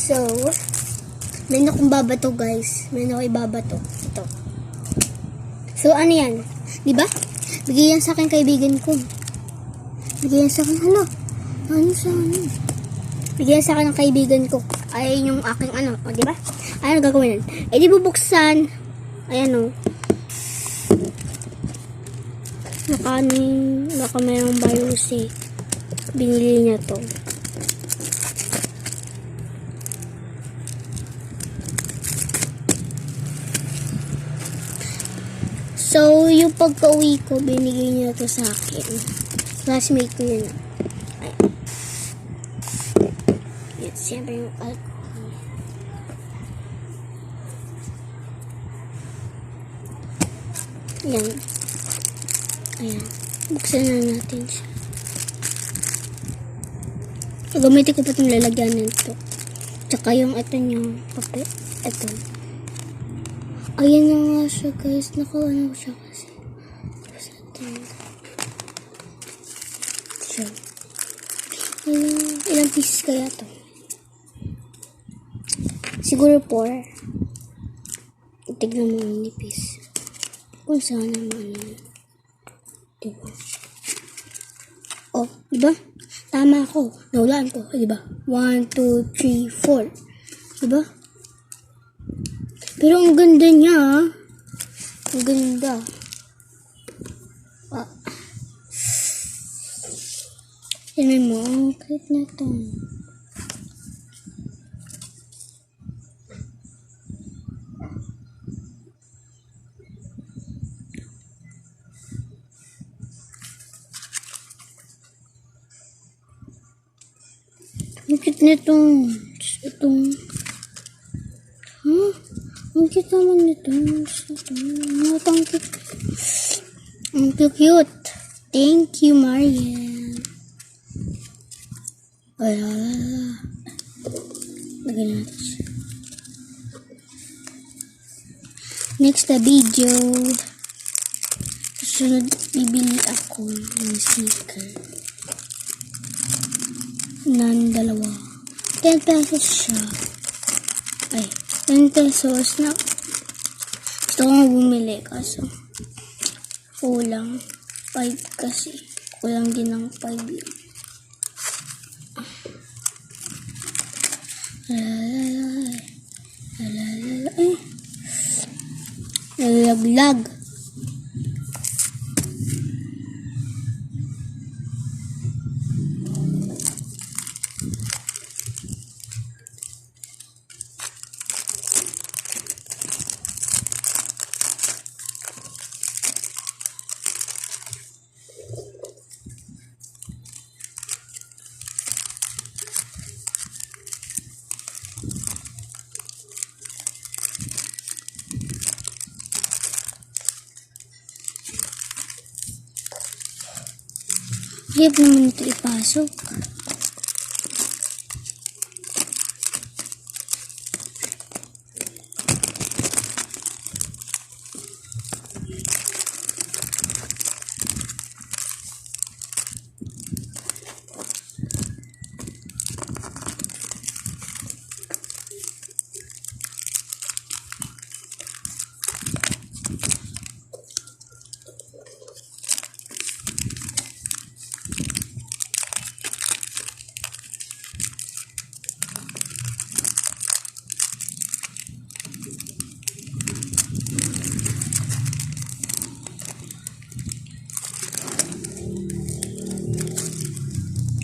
So, meron akong babato guys. Meron akong ibabato. Ito. So, ano yan? Diba? Bigay yan sa akin kaibigan ko. Bigay yan sa akin. Ano sa ano? Bigay yan sa akin ng kaibigan ko. Ayun yung aking ano. O, diba? Ayun gagawin yan. Eh, di bubuksan. Ayan o. Baka mayroong virus eh. Binili niya to. So, yung pagka-uwi ko, binigay niya to sa akin. Classmate ko yun. Ayan. Yan, siyempre yung alcohol. Yan. Ayan. Buksan na natin siya. Gamitin ko pa itong lalagyanan ito. Tsaka yung ito yung papel. Ito. Ayan na nga siya guys. Nakaano siya kasi. So. Ilang pieces kaya ito? Siguro 4. Tignan mo yung nipis. Kung saan naman. Diba? Oh, diba? Tama ako. Naulaan ko. Diba? 1, 2, 3, 4. Diba? Pero ang ganda niya, ha? Ang ganda. Ah. Tignan mo. Ang cute na ito. Ang cute na ito. Itong... Huh? Ang cute naman nito. Ang cute. Ang cute. Thank you, Marian. Lagyan natin siya. Next na video. Susunod, bibili ako ng sticker. Ng 2. 10 pesos siya. Ay, 10 pesos na. Gusto ko bumili kaso kulang 5 kasi. Kulang din ng 5 yun. Lalaglag. Hirap naman ito ipasok.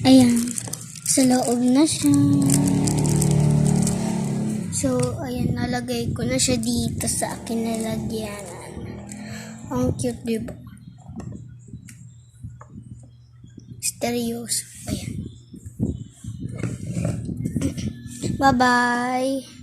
Ayan. Sa loob na siya. So, ayan. Nalagay ko na siya dito sa akin nalagyanan. Ang cute, diba? Seryoso. Ayan. Bye-bye.